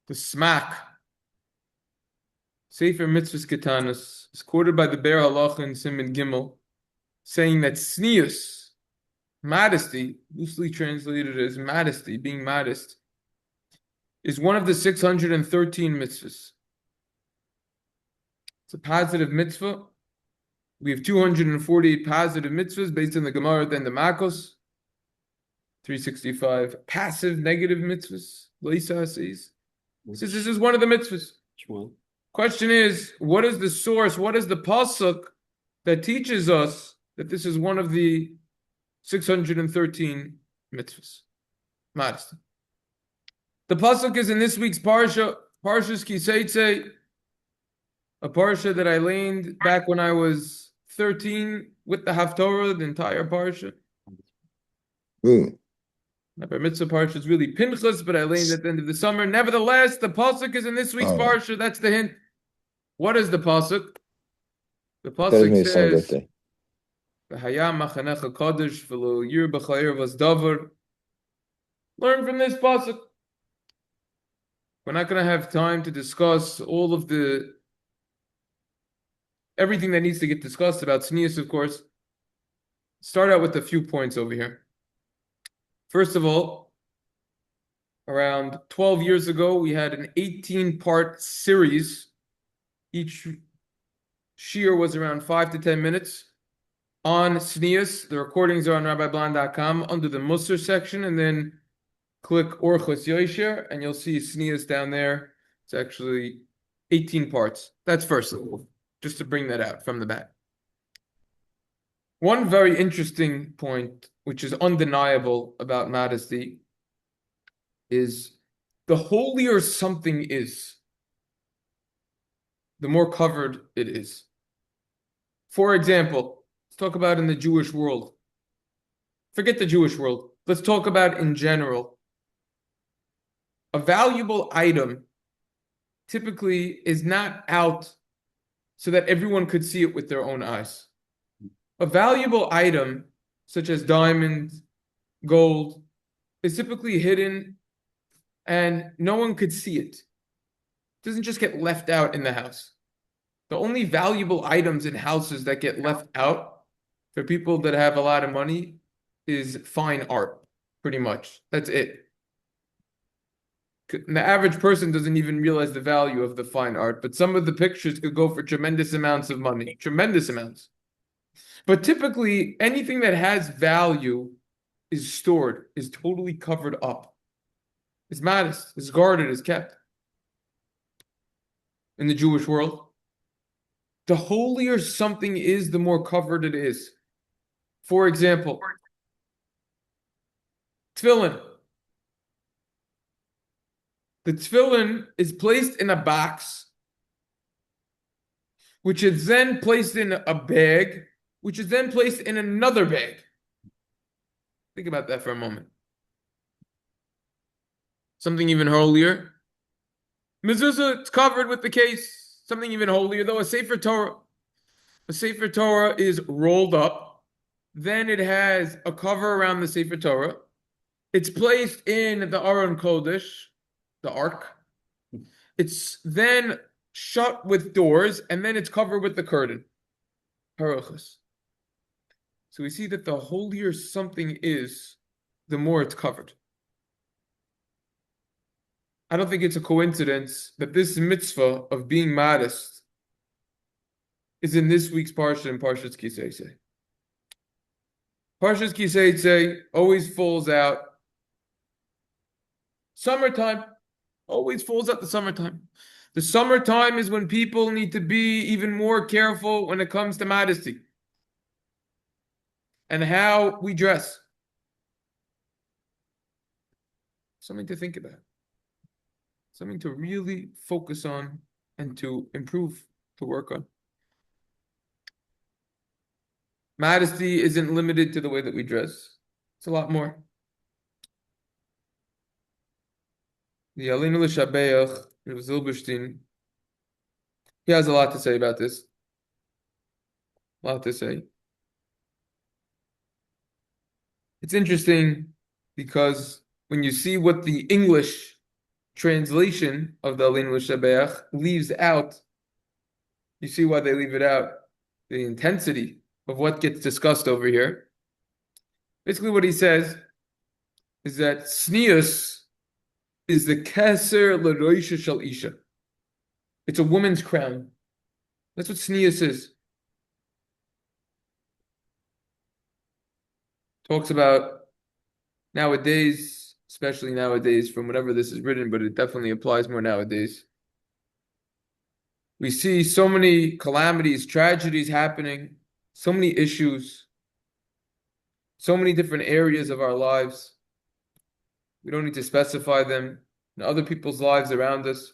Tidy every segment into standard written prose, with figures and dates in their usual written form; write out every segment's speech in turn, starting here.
The smack, Sefer Mitzvahs Ketanas, is quoted by the Be'er Halacha in Siman Gimel, saying that sneus, modesty, loosely translated as modesty, being modest, is one of the 613 mitzvahs. It's a positive mitzvah. We have 248 positive mitzvahs based on the Gemara and the Makos. 365 passive negative mitzvahs. Leisa says. Says this is one of the mitzvahs. Which one? Question is, what is the source? What is the pasuk that teaches us that this is one of the 613 mitzvahs? Modesty. The pasuk is in this week's parsha, Parshas Ki Seitzei, a parsha that I learned back when I was 13 with the Haftorah, the entire parsha. My bar mitzvah parsha is really Pinchas, but I learned at the end of the summer. Nevertheless, the pasuk is in this week's parsha. That's the hint. What is the pasuk? The pasuk says, "V'haya machanecha kodesh v'lo yir b'chayir v'azdavar." Learn from this pasuk. We're not going to have time to discuss all of everything that needs to get discussed about tznius, of course. Start out with a few points over here. First of all, around 12 years ago, we had an 18-part series. Each shiur was around 5 to 10 minutes on tznius. The recordings are on rabbiblon.com under the Musar section, and then click Orchos Yosher, and you'll see tznius down there. It's actually 18 parts. That's first of all, just to bring that out from the bat. One very interesting point, which is undeniable about modesty, is the holier something is, the more covered it is. For example, let's talk about in the Jewish world. Forget the Jewish world. Let's talk about in general. A valuable item typically is not out so that everyone could see it with their own eyes. A valuable item, such as diamonds, gold, is typically hidden and no one could see it. It doesn't just get left out in the house. The only valuable items in houses that get left out for people that have a lot of money is fine art, pretty much. That's it. The average person doesn't even realize the value of the fine art, but some of the pictures could go for tremendous amounts of money, tremendous amounts. But typically, anything that has value is stored, is totally covered up. It's modest, it's guarded, it's kept. In the Jewish world, the holier something is, the more covered it is. For example, tefillin. The tefillin is placed in a box, which is then placed in a bag, which is then placed in another bag. Think about that for a moment. Something even holier. Mezuzah, it's covered with the case. Something even holier, though, a Sefer Torah. A Sefer Torah is rolled up. Then it has a cover around the Sefer Torah. It's placed in the Aron Kodesh, the Ark. It's then shut with doors, and then it's covered with the curtain. Haruchas. So we see that the holier something is, the more it's covered. I don't think it's a coincidence that this mitzvah of being modest is in this week's parsha in Parshas Ki Seitzei. Parshas Ki Seitzei always falls out summertime. Always falls out the summertime. The summertime is when people need to be even more careful when it comes to modesty and how we dress. Something to think about. Something to really focus on and to improve, to work on. Modesty isn't limited to the way that we dress. It's a lot more. The Alinu L'Shabeach, Zilberstein, he has a lot to say about this. A lot to say. It's interesting because when you see what the English translation of the Alin L'Shabeach leaves out, you see why they leave it out, the intensity of what gets discussed over here. Basically, what he says is that Snius is the Keser L'Roisha Shal Isha. It's a woman's crown. That's what Snius is. Talks about nowadays, especially nowadays, from whenever this is written, but it definitely applies more nowadays. We see so many calamities, tragedies happening, so many issues, so many different areas of our lives. We don't need to specify them in other people's lives around us.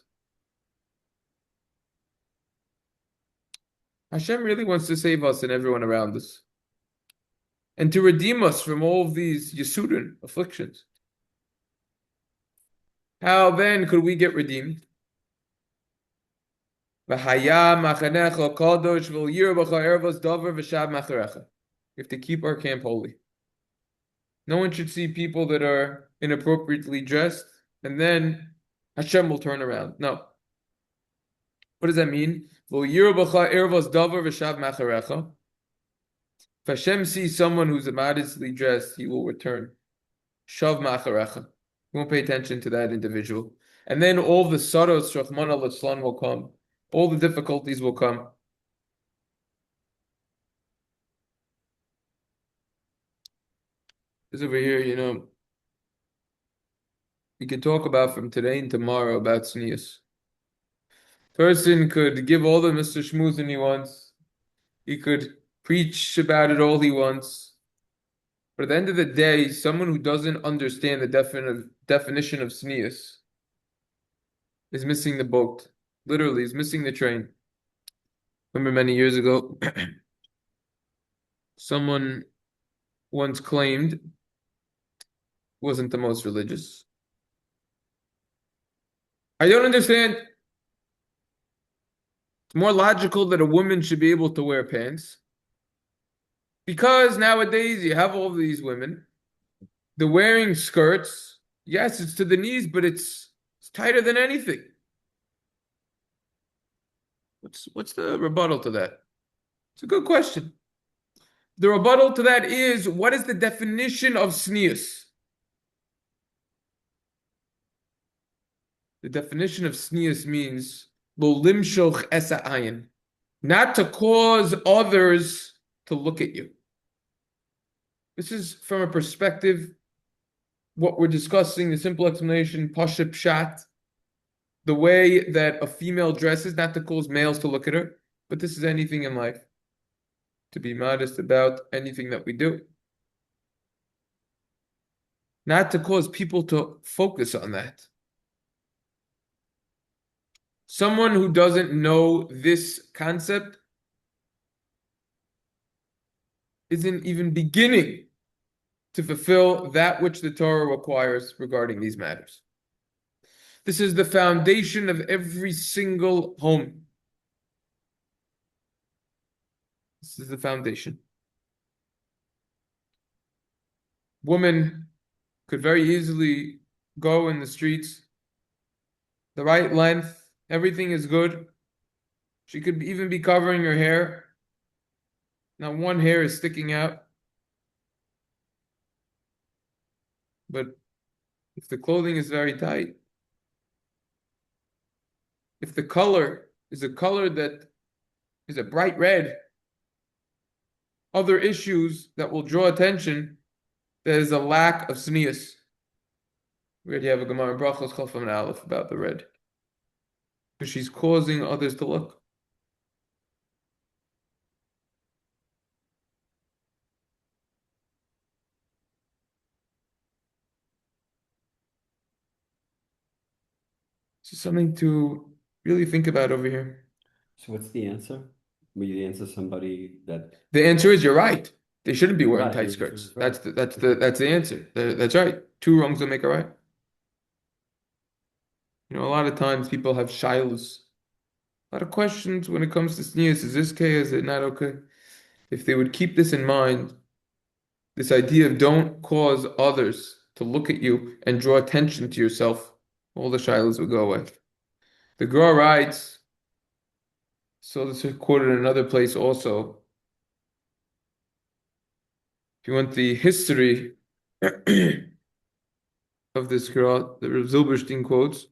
Hashem really wants to save us and everyone around us, and to redeem us from all of these yesudin, afflictions. How then could we get redeemed? You have to keep our camp holy. No one should see people that are inappropriately dressed, and then Hashem will turn around. No. What does that mean? If Hashem sees someone who's immodestly dressed, he will return. Shav macharecha. He won't pay attention to that individual. And then all the saros, Rachmana litzlan, will come. All the difficulties will come. This over here, we could talk about from today and tomorrow about tznius. Person could give all the Mr. Shmuzin he wants. He could preach about it all he wants. But at the end of the day, someone who doesn't understand the definition of tznius is missing the boat. Literally, is missing the train. Remember many years ago, someone once claimed wasn't the most religious. I don't understand. It's more logical that a woman should be able to wear pants. Because nowadays you have all these women, they're wearing skirts. Yes, it's to the knees, but it's tighter than anything. What's the rebuttal to that? It's a good question. The rebuttal to that is, what is the definition of tznius? The definition of tznius means lo limshoch esa ayin, not to cause others to look at you. This is from a perspective, what we're discussing, the simple explanation, pashut pshat, the way that a female dresses, not to cause males to look at her, but this is anything in life. To be modest about anything that we do. Not to cause people to focus on that. Someone who doesn't know this concept isn't even beginning to fulfill that which the Torah requires regarding these matters. This is the foundation of every single home. This is the foundation. Woman could very easily go in the streets, the right length, everything is good. She could even be covering her hair. Not one hair is sticking out. But if the clothing is very tight, if the color is a color that is a bright red, other issues that will draw attention, there is a lack of tznius. We already have a Gemara in Brachos Chaf and Aleph about the red. Because she's causing others to look. This is something to really think about over here. So what's the answer? Will you answer somebody that The answer is you're right. They shouldn't be wearing Right, tight you're skirts. right. That's the answer. That's right. Two wrongs don't make a right. A lot of times people have shilos, a lot of questions when it comes to tznius. Is this okay? Is it not okay? If they would keep this in mind, this idea of don't cause others to look at you and draw attention to yourself, All the shilas would go away. The Gra writes, so this is quoted in another place also. If you want the history of this Gra, the Rav Zilberstein quotes,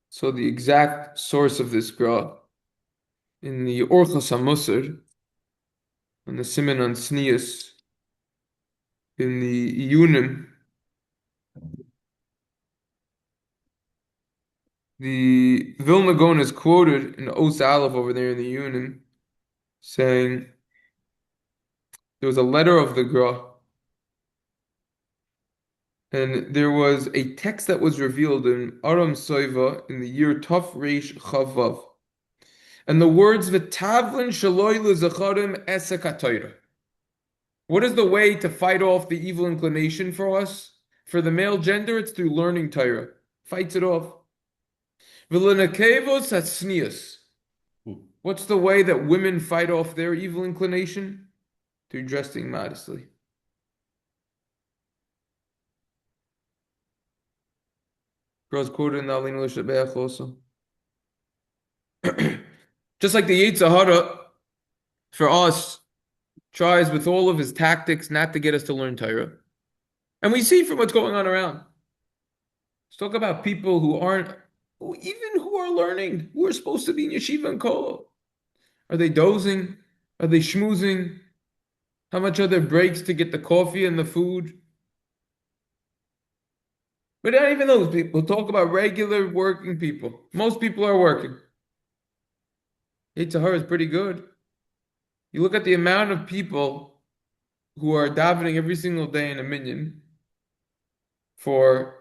so the exact source of this Gra in the Orchos HaMusar, on the Siman on Snius, in the Iyunim, the Vilna Gaon is quoted in Os Aleph over there in the Iyunim, saying there was a letter of the Gra, and there was a text that was revealed in Aram Soiva in the year Taf Reish Chavav. And the words V'tavlin shaloi l'zacharim esek ha'torah. What is the way to fight off the evil inclination for us? For the male gender, it's through learning Torah. Fights it off. V'lenakevos hatznius. What's the way that women fight off their evil inclination? Through dressing modestly. Girls quoted in the Alin L'Shabeach also. Just like the Yetzer Hara, for us, tries with all of his tactics not to get us to learn Torah. And we see from what's going on around. Let's talk about people who aren't, who are learning, who are supposed to be in yeshiva and kol. Are they dozing? Are they schmoozing? How much are their breaks to get the coffee and the food? But not even those people. We'll talk about regular working people. Most people are working. Yetzer Hara is pretty good. You look at the amount of people who are davening every single day in a minyan for,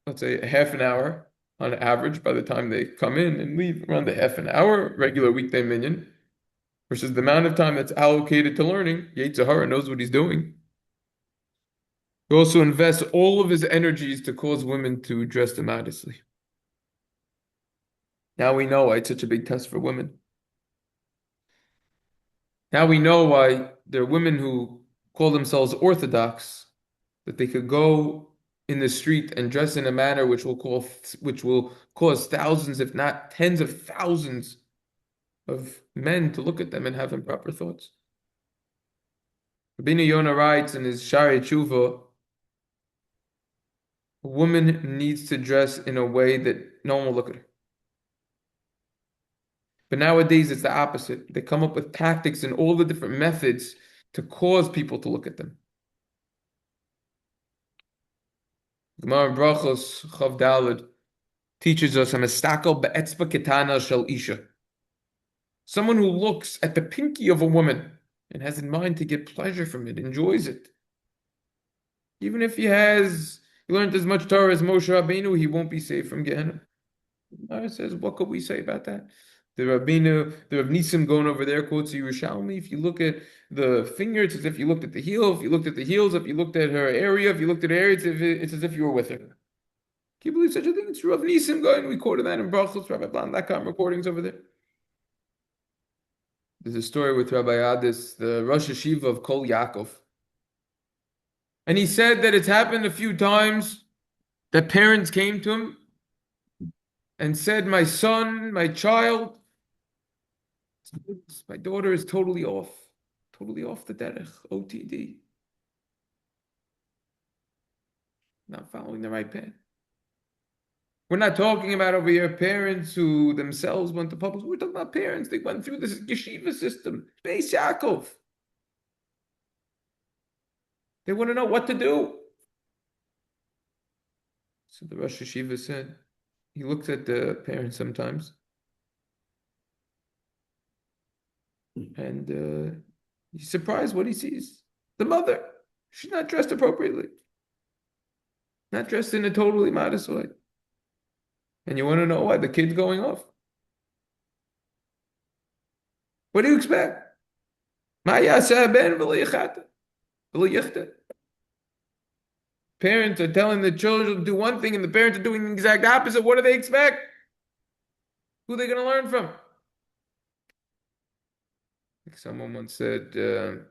let's say, a half an hour on average by the time they come in and leave, around the half an hour, regular weekday minyan, versus the amount of time that's allocated to learning. Yetzer Hara knows what he's doing. He also invests all of his energies to cause women to dress immodestly. Now we know why it's such a big test for women. Now we know why there are women who call themselves Orthodox, that they could go in the street and dress in a manner which will cause thousands, if not tens of thousands, of men to look at them and have improper thoughts. Rabbeinu Yonah writes in his Shari Tshuva, a woman needs to dress in a way that no one will look at her. But nowadays it's the opposite. They come up with tactics and all the different methods to cause people to look at them. Gemara Brachos Chav Daled teaches us "Hamistakel be'etzba ketana shel isha." Someone who looks at the pinky of a woman and has in mind to get pleasure from it, enjoys it. Even if he learned as much Torah as Moshe Rabbeinu, he won't be saved from Gehenna. Gemara says, what could we say about that? The Rav Nisim going over there quotes Yerushalmi. If you look at the finger, it's as if you looked at the heel. If you looked at the heels, if you looked at her area, if you looked at her area, it's as if you were with her. Can you believe such a thing? It's Rav Nisim going. We quoted that in Brachos, Rabbi.com recordings over there. There's a story with Rabbi Adis, the Rosh Hashiva of Kol Yaakov. And he said that it's happened a few times that parents came to him and said, my son, my child, my daughter is totally off the derech, OTD. Not following the right path. We're not talking about over here parents who themselves went to public. We're talking about parents. They went through this yeshiva system, Beis Yaakov. They want to know what to do. So the Rosh Hashiva said, he looks at the parents sometimes, and he's surprised what he sees. The mother, she's not dressed appropriately. Not dressed in a totally modest way. And you want to know why? The kid's going off. What do you expect? Parents are telling the children to do one thing and the parents are doing the exact opposite. What do they expect? Who are they going to learn from? Like someone once said, the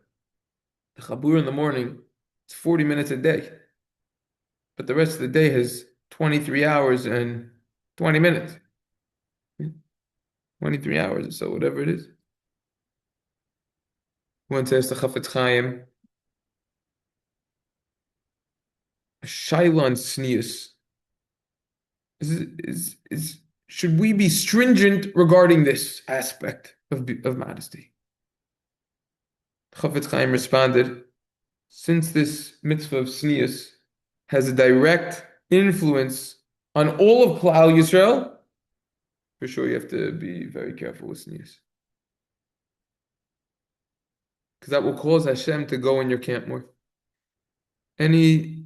Chabur in the morning, it's 40 minutes a day. But the rest of the day has 23 hours and 20 minutes. 23 hours or so, whatever it is. One says to Chafetz Chaim, Shaila and Sneus. Should we be stringent regarding this aspect of modesty? Chafetz Chaim responded, since this mitzvah of Sneus has a direct influence on all of Klal Yisrael, for sure you have to be very careful with Sneus. Because that will cause Hashem to go in your camp more. Any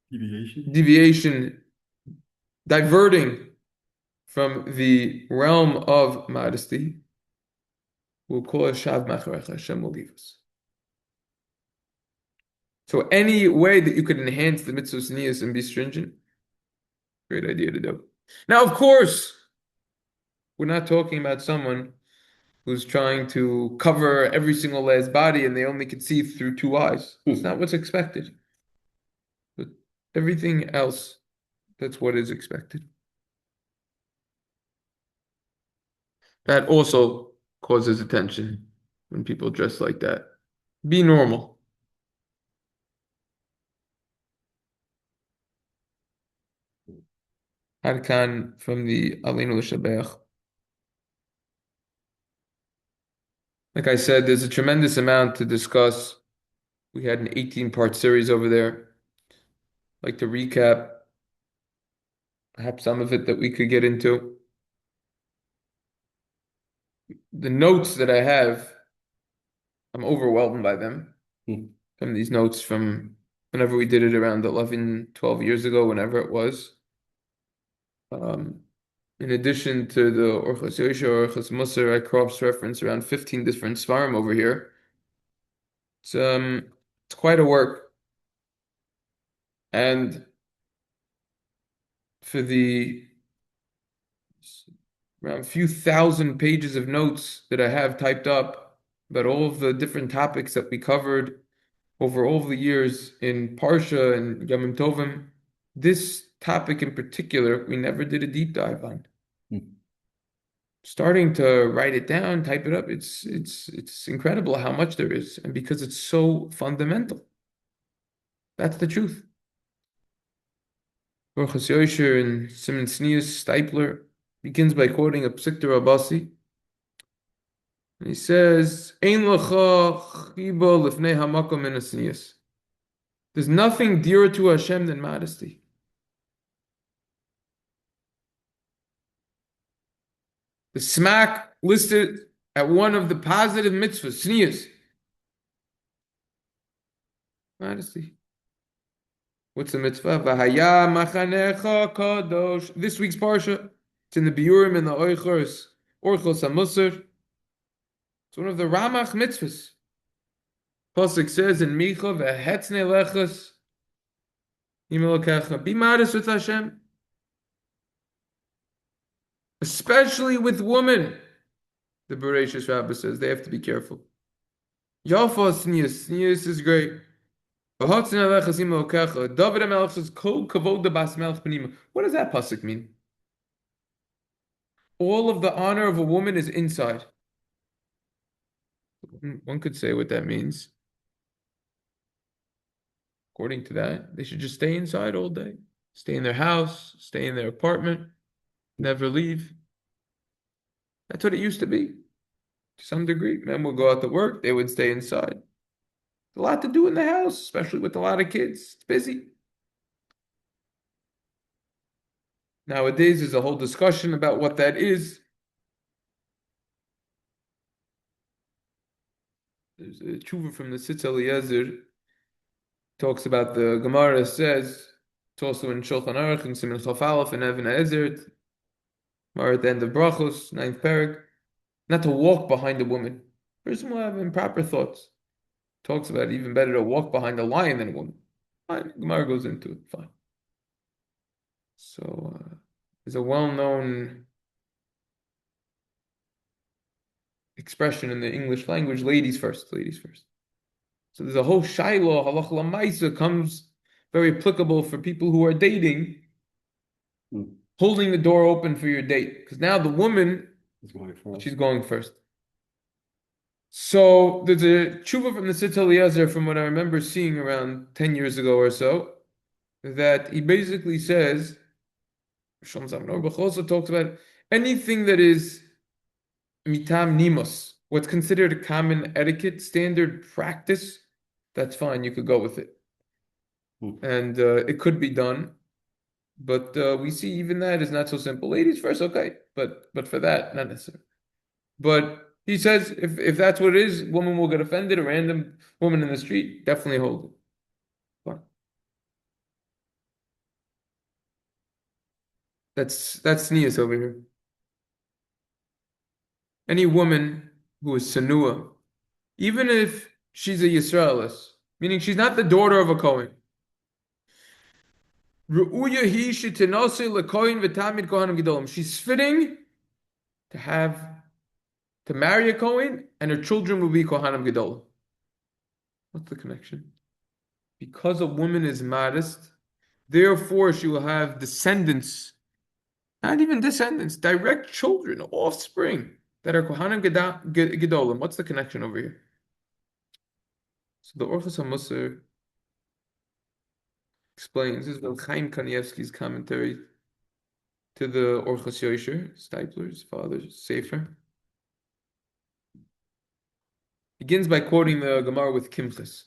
deviation, diverting from the realm of modesty will cause Shav Macharecha. Hashem will leave us. So any way that you could enhance the mitzvah of Sneus and be stringent, great idea to do. Now, of course, we're not talking about someone who's trying to cover every single last body and they only can see through two eyes. It's not what's expected. But everything else, that's what is expected. That also causes attention when people dress like that. Be normal. Adkan from the Aleinu L'Shabeach. Like I said, there's a tremendous amount to discuss. We had an 18-part series over there. I'd like to recap perhaps some of it that we could get into. The notes that I have, I'm overwhelmed by them. From these notes from whenever we did it around 11, 12 years ago, whenever it was. In addition to the Orchos Yosha, Orchos Musar, I cross-reference around 15 different svarim over here. It's quite a work. And for the around a few thousand pages of notes that I have typed up about all of the different topics that we covered over all the years in Parsha and Yamim Tovim, this topic in particular, we never did a deep dive on. Starting to write it down, type it up, it's incredible how much there is, and because it's so fundamental. That's the truth. Orchos Yosher and Simon Sneus Stipler begins by quoting a Psikta Rabasi. And he says, Ein lecha chiba lifnei hamakom min hasnius. There's nothing dearer to Hashem than modesty. The smack listed at one of the positive mitzvahs, sneers. Modesty. What's the mitzvah? V'haya machanecha kadosh. This week's parsha, it's in the Biurim and the Oichos, Orchos HaMusar. It's one of the Ramach mitzvahs. Pasuk says in Micha, v'hetzne lechas imelokecha. Be modest with Hashem. Especially with women, the Bereshis Rabbah says they have to be careful. Yafa sneers, sneers is great. David HaMelech says, Kol kavod bas melech penima. What does that pasuk mean? All of the honor of a woman is inside. One could say what that means. According to that, they should just stay inside all day. Stay in their house, stay in their apartment. Never leave. That's what it used to be. To some degree, men would go out to work, they would stay inside. There's a lot to do in the house, especially with a lot of kids. It's busy. Nowadays, there's a whole discussion about what that is. There's a tshuva from the Sitz Eliezer, talks about the Gemara says, it's also in Shulchan Aruch, in Siman Chaf Aleph, and Even HaEzer, or at the end of Brachos, 9th parak, not to walk behind a woman. A person will have improper thoughts. Talks about it, even better to walk behind a lion than a woman. Fine, Gemara goes into it, fine. So, there's a well-known expression in the English language, ladies first, ladies first. So there's a whole shaila, halach lamaisa, comes very applicable for people who are dating, Mm. holding the door open for your date. Because now the woman, It's going for us. she's going first. So there's a tshuva from the Sitz Eliezer from what I remember seeing around 10 years ago or so, that he basically says, Shalom Zalman Auerbach also talks about anything that is mitam nimos, what's considered a common etiquette, standard practice, that's fine, you could go with it. Mm. And it could be done, but we see even that is not so simple. Ladies first, okay, but for that, not necessarily. But he says if that's what it is, woman will get offended, a random woman in the street, definitely hold it. Fine. That's sneeze over here. Any woman who is sanua, even if she's a Yisraelis, meaning she's not the daughter of a Kohen. She's fitting to have to marry a Kohen, and her children will be Kohanim Gedolim. What's the connection? Because a woman is modest, therefore she will have descendants, not even descendants, direct children, offspring that are Kohanim Gedolim. What's the connection over here? So the Orchos HaMusar explains, this is Reb Chaim Kanievsky's commentary to the Orchos Yosher, Stipler's father's Sefer. Begins by quoting the Gemara with Kimchis,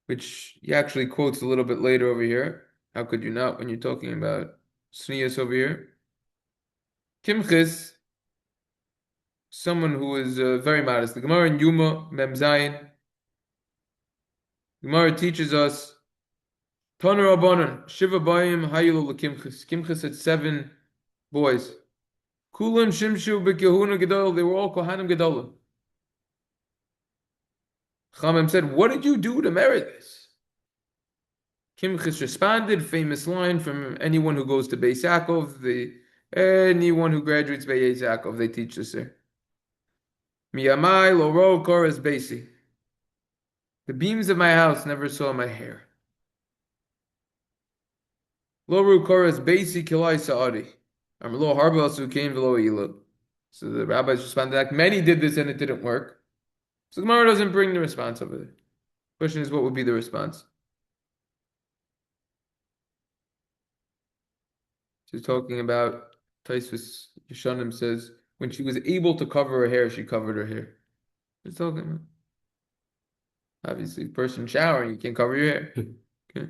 which he actually quotes a little bit later over here. How could you not when you're talking about Sneas over here? Kimchis, someone who is very modest. The Gemara in Yuma, Mem Zayin, Gemara teaches us, Tana Rabbanan, Shiva Bayim Hayilu Kimchis. Kimchis had 7 boys. Kulam Shimshu B'Kehuna Gedol, they were all Kohanim Gedolim. Chamim said, what did you do to merit this? Kimchis responded, famous line from anyone who goes to Beis Yaakov, anyone who graduates Beis Yaakov, they teach this there. Miyamai Loro Koras Beisi. The beams of my house never saw my hair. Loru Koras Beisi Kilai Sa'adi. Amrlo Harbel Su came below Elul. So the rabbis responded back, many did this and it didn't work. So the Gemara doesn't bring the response over there. Question is, what would be the response? She's talking about Taisvis Yeshanim says when she was able to cover her hair, she covered her hair. She's talking about obviously person showering, you can't cover your hair. Okay.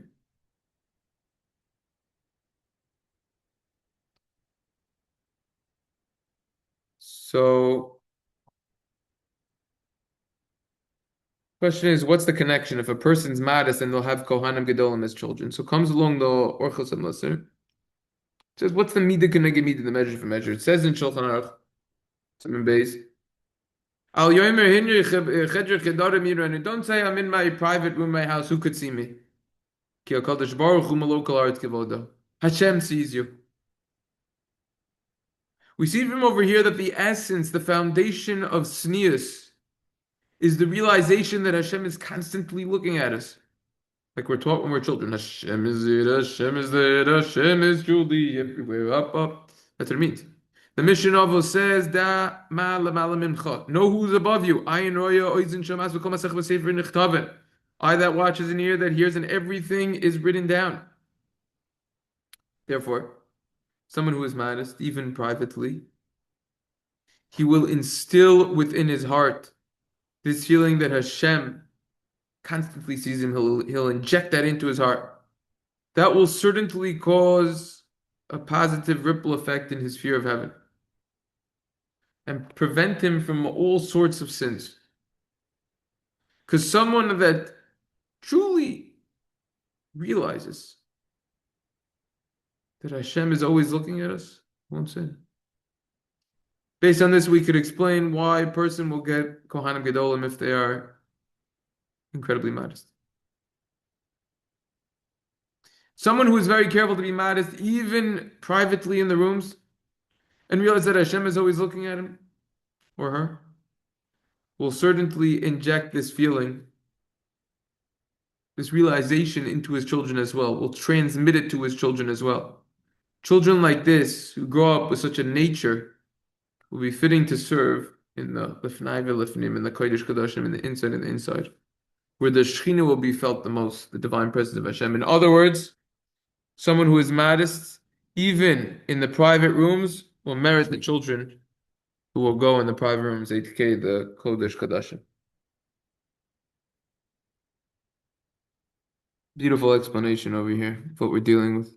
So question is, what's the connection? If a person's modest, then they'll have Kohanim Gedolim as children. So comes along the Orchos HaMusar. It says, what's the midah keneged midah, the measure for measure? It says in Shulchan Aruch, Simon Beis, Al yomer hinri chedr chedarim yirani. Don't say I'm in my private room, my house. Who could see me? Ki HaKadosh Baruch Hu malokal aretz kevodo. Hashem sees you. We see from over here that the essence, the foundation of sneas, is the realization that Hashem is constantly looking at us. Like we're taught when we're children. Hashem is there, Hashem is there, Hashem is truly everywhere. Up. That's what it means. The Mishnah Novel says, Da ma lamala mincha. Know who's above you. Ayin roya oizin shamas v'kol masech v'sefer nichtaven. Eye that watches and ear that hears, and everything is written down. Therefore, someone who is modest, even privately, he will instill within his heart this feeling that Hashem constantly sees him. He'll inject that into his heart. That will certainly cause a positive ripple effect in his fear of heaven and prevent him from all sorts of sins. Because someone that truly realizes that Hashem is always looking at us won't sin. Based on this, we could explain why a person will get Kohanim Gedolim if they are incredibly modest. Someone who is very careful to be modest, even privately in the rooms, and realize that Hashem is always looking at him or her, will certainly inject this feeling this realization into his children as well, will transmit it to his children as well. Children like this, who grow up with such a nature, will be fitting to serve in the Lifnai V'Lifnim, in the Kodesh Kodashim, in the inside and the inside, where the Shekhinah will be felt the most, the divine presence of Hashem. In other words, someone who is modest, even in the private rooms, will merit the children who will go in the private rooms, aka the Kodesh Kodashim. Beautiful explanation over here of what we're dealing with.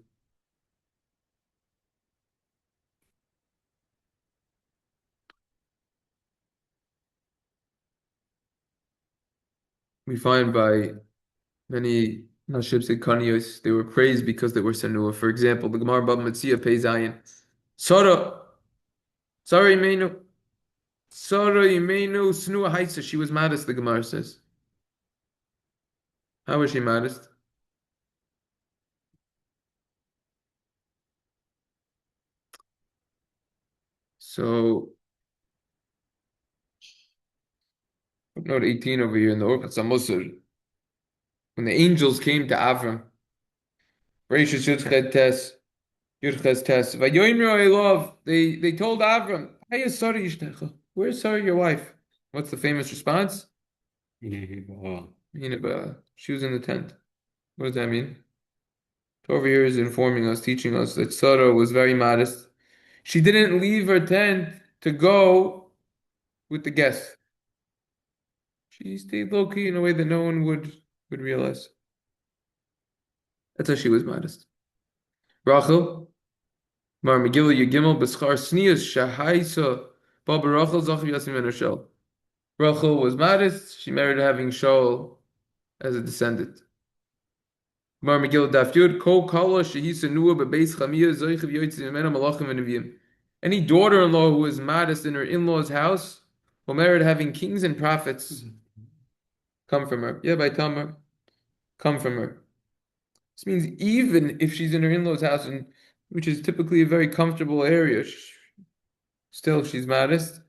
We find by many Nashib Kaniyos, they were praised because they were Sanua. For example, the Gemara Bab Metzia Pei Zayin. Sarah Imenu, Snua Haisa. She was modest, the Gemara says. How was she modest? So, note 18 over here in the Orchat Musar. When the angels came to Avram, Rishis Yudchet Tes, Yudches Tes, Vayoimro Elov, they told Avram, Hey, Sarah Yishtecha. Where's Sarah, your wife? What's the famous response? She was in the tent. What does that mean? Over here is informing us, teaching us that Sarah was very modest. She didn't leave her tent to go with the guests. She stayed low-key in a way that no one would realize. That's how she was modest. Rachel, Mar Megillah Yegimel B'schar Snius Shahaisa Baba Rachel Zachav Yasim and Rochelle. Rachel was modest. She merited having Shaul as a descendant. Mar Megillah Daf Yud Kol Kala Shehisa Nua Bebeis Chamia Zoichav Yotzim Imena Malachim and Neviim. Any daughter-in-law who is modest in her in-law's house will merit having kings and prophets come from her. Yeah, by Tamar, come from her. This means even if she's in her in-laws' house, which is typically a very comfortable area, still, if she's modest,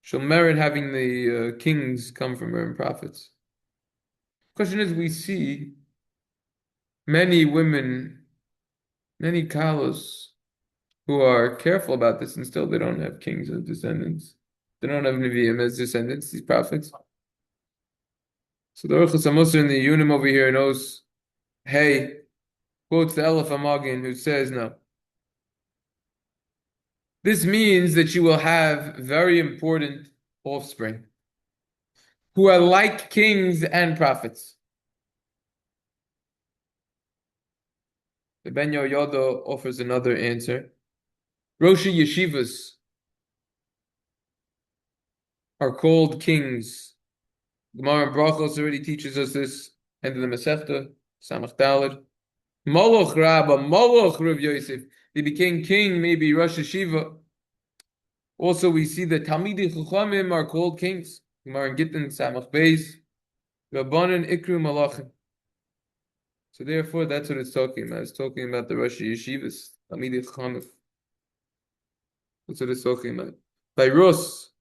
she'll merit having the kings come from her and prophets. Question is, we see many women, many kalos, who are careful about this, and still they don't have kings as descendants. They don't have Nevi'im as descendants, these prophets. So the Orchos HaMosar in the Yunim over here knows, hey, quotes the Elef HaMagin, who says, no. This means that you will have very important offspring who are like kings and prophets. The Ben Yoda offers another answer. Roshi yeshivas are called kings. Gemara and Brachos already teaches us this. End of the Masechta, Samach Daled. Moloch Rabba, Moloch Rav Yosef. They became king, maybe Rosh Hashiva. Also, we see that Talmidei Chachamim are called kings. Gemara and Gittin, Samach Beis. Rabbanan Ikru Malachim. So therefore, that's what it's talking about. It's talking about the Rosh Yeshivas, Talmidei Chachamim. That's what it's talking about. By Rus,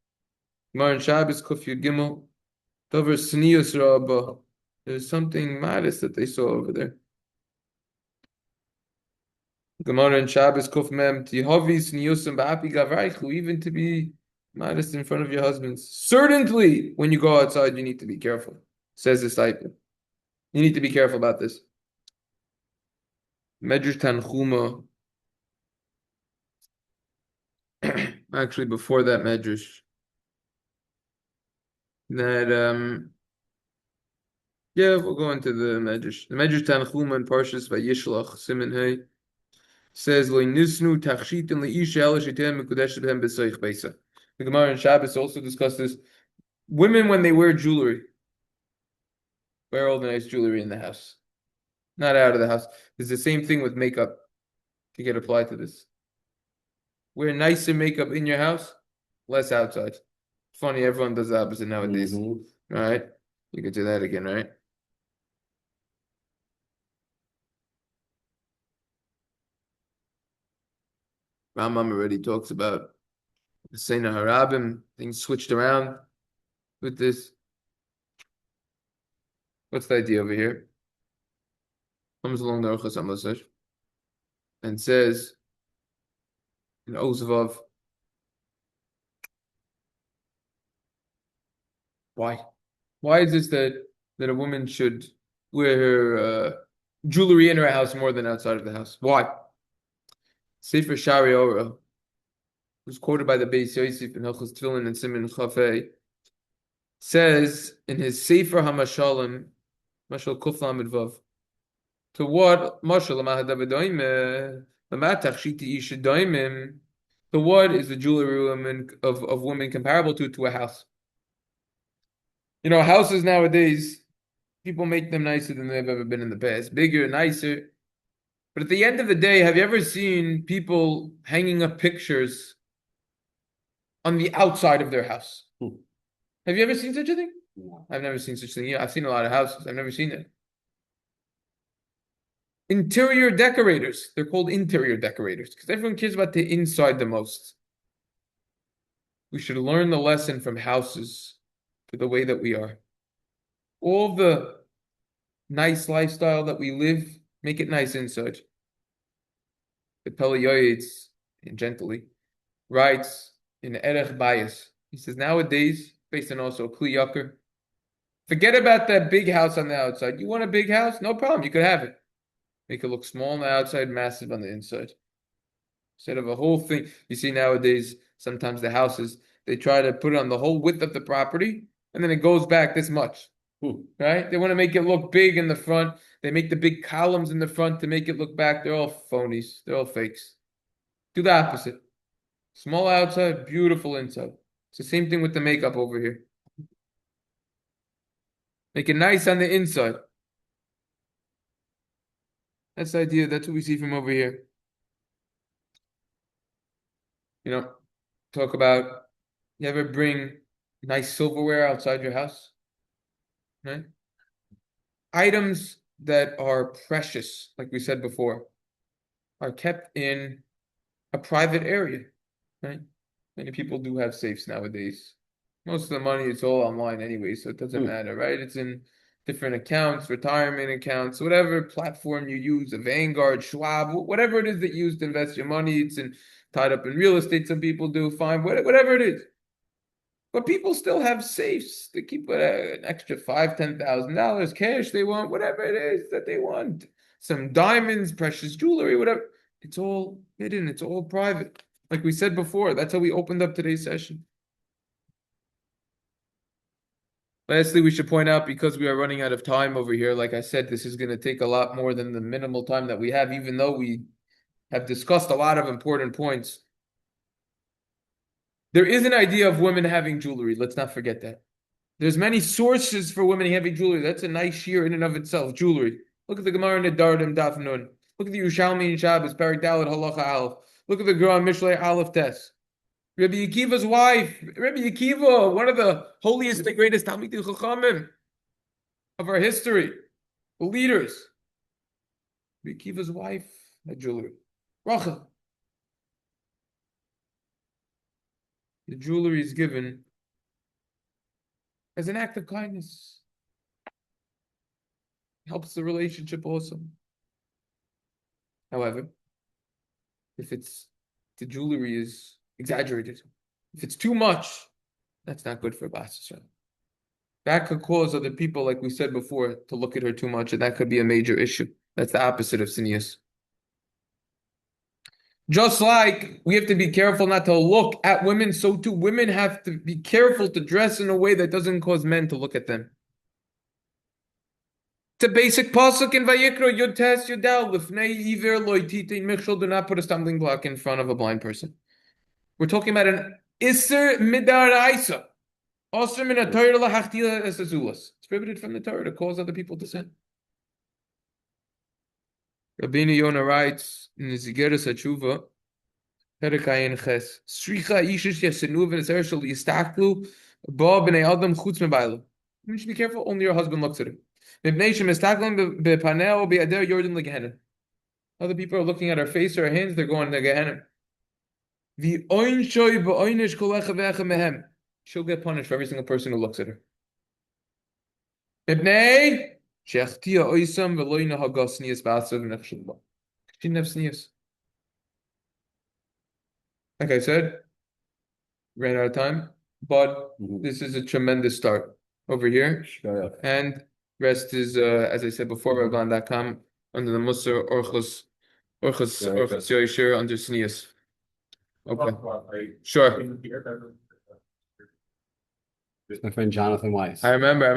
Gemara and Shabbos, Kuf Yud Gimel, Dover Snius Rabba. There's something modest that they saw over there. Gemara and Shabbos, Kuf Mem, Tihavi Sniusam Ba'api Gavraichu, even to be modest in front of your husbands. Certainly, when you go outside, you need to be careful, says the disciple. You need to be careful about this. Medrash Tanchuma. Actually, before that Medrash, that we'll go into the Medrash. The Medrash Tanchuma and Parshas Vayishlach Siman Hey says Lo Nisnu Tachshit and Leisha El Shetem Mekudesh Behem B'Soich Beisa. The Gemara and Shabbos also discuss this. Women, when they wear jewelry, wear all the nice jewelry in the house, not out of the house. It's the same thing with makeup. To get applied to this. Wear nicer makeup in your house, less outside. Funny, everyone does the opposite nowadays. All right? You could do that again, right? Rambam already talks about the Seina Harabim, things switched around with this. What's the idea over here? Comes along the Orchos Amosach and says in Ozvav, why? Why is this that a woman should wear her jewelry in her house more than outside of the house? Why? Sefer Shari Ora, who's quoted by the Beis Yosef in Hilchos Tefillin and Siman Chafei, says in his Sefer Hamashalim, Mashal Kuf Lamed Vav, to what Mashal Mahadavidoime, Lamatach Shiti Ishadoimim, to what is the jewelry of women comparable to a house? You know, houses nowadays, people make them nicer than they've ever been in the past, bigger, nicer. But at the end of the day, have you ever seen people hanging up pictures on the outside of their house? Have you ever seen such a thing? No. I've never seen such a thing. Yeah, I've seen a lot of houses. I've never seen it. Interior decorators. They're called interior decorators because everyone cares about the inside the most. We should learn the lesson from houses to the way that we are. All the nice lifestyle that we live, make it nice inside. The Pele Yoetz, and gently, writes in Erech Bayis. He says, nowadays, based on also Kli Yakar, forget about that big house on the outside. You want a big house? No problem. You could have it. Make it look small on the outside, massive on the inside. Instead of a whole thing. You see nowadays, sometimes the houses, they try to put it on the whole width of the property, and then it goes back this much. Right? They want to make it look big in the front. They make the big columns in the front to make it look back. They're all phonies. They're all fakes. Do the opposite. Small outside, beautiful inside. It's the same thing with the makeup over here. Make it nice on the inside. That's the idea. That's what we see from over here. You know, talk about, you ever bring nice silverware outside your house? Right? Items that are precious, like we said before, are kept in a private area, right? Many people do have safes nowadays. Most of the money is all online anyway, so it doesn't matter, right? It's in different accounts, retirement accounts, whatever platform you use, a Vanguard, Schwab, whatever it is that you use to invest your money. It's tied up in real estate. Some people do, fine, whatever it is. But people still have safes. They keep an extra $5,000, $10,000 cash they want, whatever it is that they want. Some diamonds, precious jewelry, whatever. It's all hidden. It's all private. Like we said before, that's how we opened up today's session. Lastly, we should point out, because we are running out of time over here, like I said, this is going to take a lot more than the minimal time that we have, even though we have discussed a lot of important points. There is an idea of women having jewelry. Let's not forget that. There's many sources for women having jewelry. That's a nice sheer in and of itself, jewelry. Look at the Gemara in the Dardim Daf Nun. Look at the Yerushalmi in Shabbos, Parak Dalet Halacha Aleph. Look at the Gemara Mishlei Aleph Tes. Rabbi Akiva's wife, Rabbi Akiva, one of the holiest and greatest Talmidei Chachamim of our history, the leaders. Rabbi Akiva's wife had jewelry. Rachel. The jewelry is given as an act of kindness. Helps the relationship also. However, if the jewelry is exaggerated, if it's too much, that's not good for Bas Yisrael. That could cause other people, like we said before, to look at her too much, and that could be a major issue. That's the opposite of tznius. Just like we have to be careful not to look at women, so too women have to be careful to dress in a way that doesn't cause men to look at them. It's a basic pasuk in Vayikra, Yud Tes Yudal, Lifnei Iver Lo Titin Michshel, do not put a stumbling block in front of a blind person. We're talking about an Isser Midaraisa. Also min a Torah lahachtila es azulas. It's prohibited from the Torah to cause other people to sin. Rabbeinu Yonah writes in the Zigeres HaTshuva, Perek Ayin Ches, Sricha ishish yasenu v'neser shel yistaklu ba b'nei adam chutz mebayla. You should be careful, only your husband looks at her. Mipnei shemistaklim b'paneo b'yader yordim legehenim. Other people are looking at her face or her hands, they're going to Gehenim. V'oinshoy b'oinish kol echa v'echa mehem. She'll get punished for every single person who looks at her. Mipnei Sheachtia oisam veloina hagasnias ba'asav nechshalba. She didn't have sneeze. Like I said, ran out of time, but this is a tremendous start over here. And rest is, as I said before, Rabban.com under the Musar Orchos Yoshir under sneeze. Okay, sure. My friend Jonathan Weiss. I remember.